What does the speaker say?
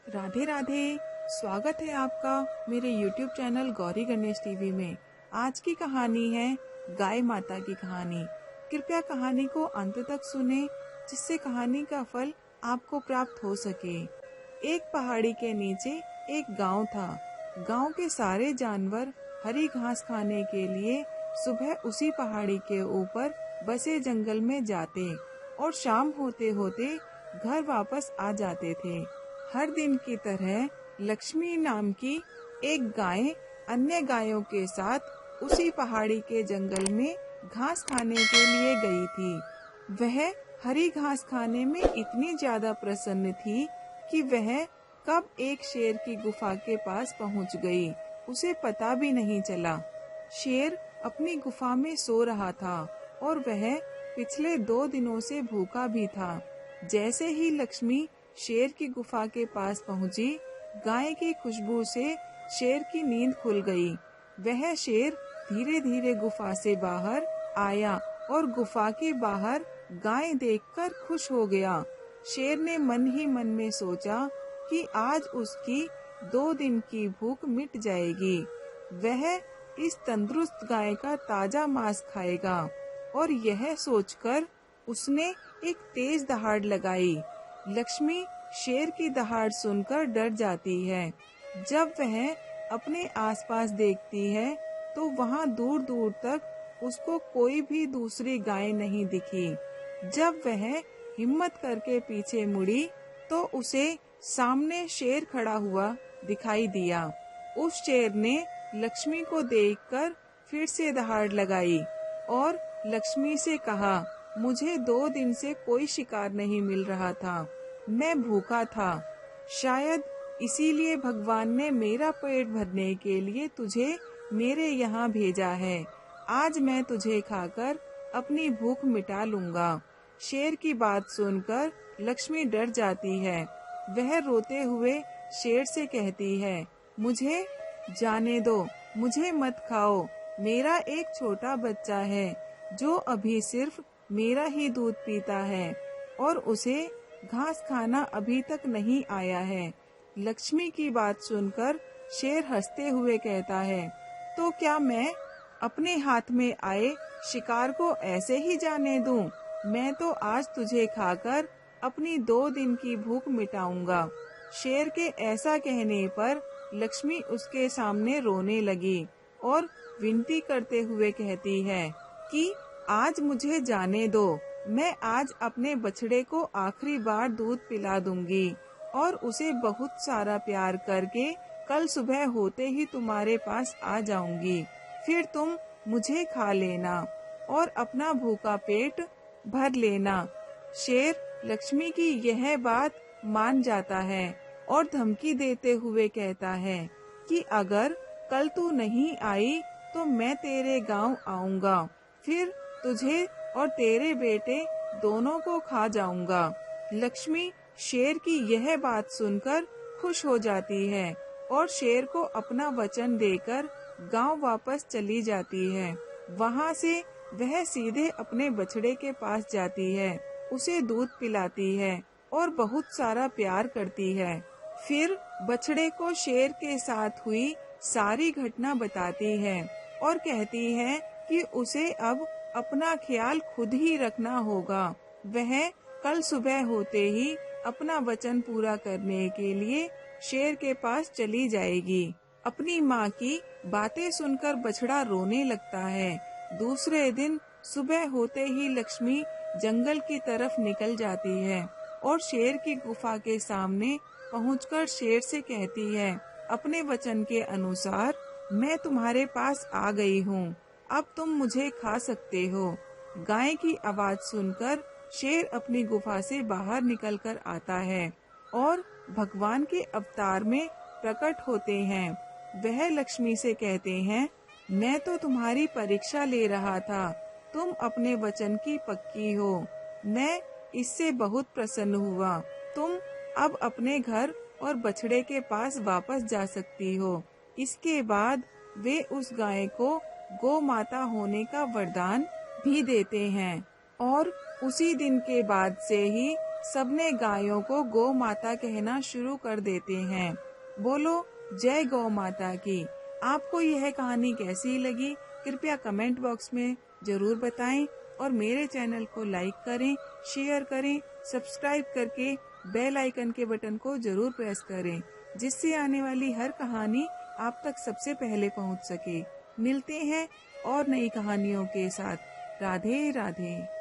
राधे राधे। स्वागत है आपका मेरे YouTube channel Gauri Ganesh TV में। आज की कहानी है गाय माता की कहानी। कृपया कहानी को अंत तक सुने, जिससे कहानी का फल आपको प्राप्त हो सके। एक पहाड़ी के नीचे एक गांव था। गांव के सारे जानवर हरी घास खाने के लिए सुबह उसी पहाड़ी के ऊपर बसे जंगल में जाते और शाम होते होते घर वापस आ जाते थे। हर दिन की तरह लक्ष्मी नाम की एक गाय अन्य गायों के साथ उसी पहाड़ी के जंगल में घास खाने के लिए गई थी। वह हरी घास खाने में इतनी ज्यादा प्रसन्न थी कि वह कब एक शेर की गुफा के पास पहुंच गई, उसे पता भी नहीं चला। शेर अपनी गुफा में सो रहा था और वह पिछले 2 दिनों से भूखा भी था। जैसे ही लक्ष्मी शेर की गुफा के पास पहुंची, गाय की खुशबू से शेर की नींद खुल गई। वह शेर धीरे धीरे गुफा से बाहर आया और गुफा के बाहर गाय देखकर खुश हो गया। शेर ने मन ही मन में सोचा कि आज उसकी 2 दिन की भूख मिट जाएगी। वह इस तंदुरुस्त गाय का ताजा मांस खाएगा। और यह सोचकर उसने एक तेज दहाड़ लगाई। लक्ष्मी शेर की दहाड़ सुनकर डर जाती है। जब वह अपने आसपास देखती है तो वहाँ दूर दूर तक उसको कोई भी दूसरी गाय नहीं दिखी। जब वह हिम्मत करके पीछे मुड़ी तो उसे सामने शेर खड़ा हुआ दिखाई दिया। उस शेर ने लक्ष्मी को देखकर फिर से दहाड़ लगाई और लक्ष्मी से कहा, मुझे 2 दिन से कोई शिकार नहीं मिल रहा था। मैं भूखा था। शायद इसीलिए भगवान ने मेरा पेट भरने के लिए तुझे मेरे यहाँ भेजा है। आज मैं तुझे खाकर अपनी भूख मिटा लूँगा। शेर की बात सुनकर लक्ष्मी डर जाती है। वह रोते हुए शेर से कहती है, मुझे जाने दो, मुझे मत खाओ। मेरा एक छोटा बच्चा है जो अभी सिर्फ मेरा ही दूध पीता है और उसे घास खाना अभी तक नहीं आया है। लक्ष्मी की बात सुनकर शेर हंसते हुए कहता है, तो क्या मैं अपने हाथ में आए शिकार को ऐसे ही जाने दूं? मैं तो आज तुझे खाकर अपनी 2 दिन की भूख मिटाऊंगा। शेर के ऐसा कहने पर लक्ष्मी उसके सामने रोने लगी और विनती करते हुए कहती है कि आज मुझे जाने दो। मैं आज अपने बछड़े को आखिरी बार दूध पिला दूंगी और उसे बहुत सारा प्यार करके कल सुबह होते ही तुम्हारे पास आ जाऊंगी। फिर तुम मुझे खा लेना और अपना भूखा पेट भर लेना। शेर लक्ष्मी की यह बात मान जाता है और धमकी देते हुए कहता है कि अगर कल तू नहीं आई तो मैं तेरे गांव आऊंगा, फिर तुझे और तेरे बेटे दोनों को खा जाऊंगा। लक्ष्मी शेर की यह बात सुनकर खुश हो जाती है और शेर को अपना वचन देकर गांव वापस चली जाती है। वहां से वह सीधे अपने बछड़े के पास जाती है, उसे दूध पिलाती है और बहुत सारा प्यार करती है। फिर बछड़े को शेर के साथ हुई सारी घटना बताती है और कहती है कि उसे अब अपना ख्याल खुद ही रखना होगा। वह कल सुबह होते ही अपना वचन पूरा करने के लिए शेर के पास चली जाएगी। अपनी माँ की बातें सुनकर बछड़ा रोने लगता है। दूसरे दिन सुबह होते ही लक्ष्मी जंगल की तरफ निकल जाती है और शेर की गुफा के सामने पहुंचकर शेर से कहती है, अपने वचन के अनुसार मैं तुम्हारे पास आ गई हूँ, अब तुम मुझे खा सकते हो। गाय की आवाज सुनकर शेर अपनी गुफा से बाहर निकलकर आता है और भगवान के अवतार में प्रकट होते हैं। वह लक्ष्मी से कहते हैं, मैं तो तुम्हारी परीक्षा ले रहा था, तुम अपने वचन की पक्की हो। मैं इससे बहुत प्रसन्न हुआ। तुम अब अपने घर और बछड़े के पास वापस जा सकती हो। इसके बाद वे उस गाय को गौ माता होने का वरदान भी देते हैं और उसी दिन के बाद से ही सबने गायों को गौ माता कहना शुरू कर देते हैं। बोलो जय गौ माता की। आपको यह कहानी कैसी लगी कृपया कमेंट बॉक्स में जरूर बताएं और मेरे चैनल को लाइक करें, शेयर करें, सब्सक्राइब करके बेल आइकन के बटन को जरूर प्रेस करें, जिससे आने वाली हर कहानी आप तक सबसे पहले पहुंच सके। मिलते हैं और नई कहानियों के साथ। राधे राधे।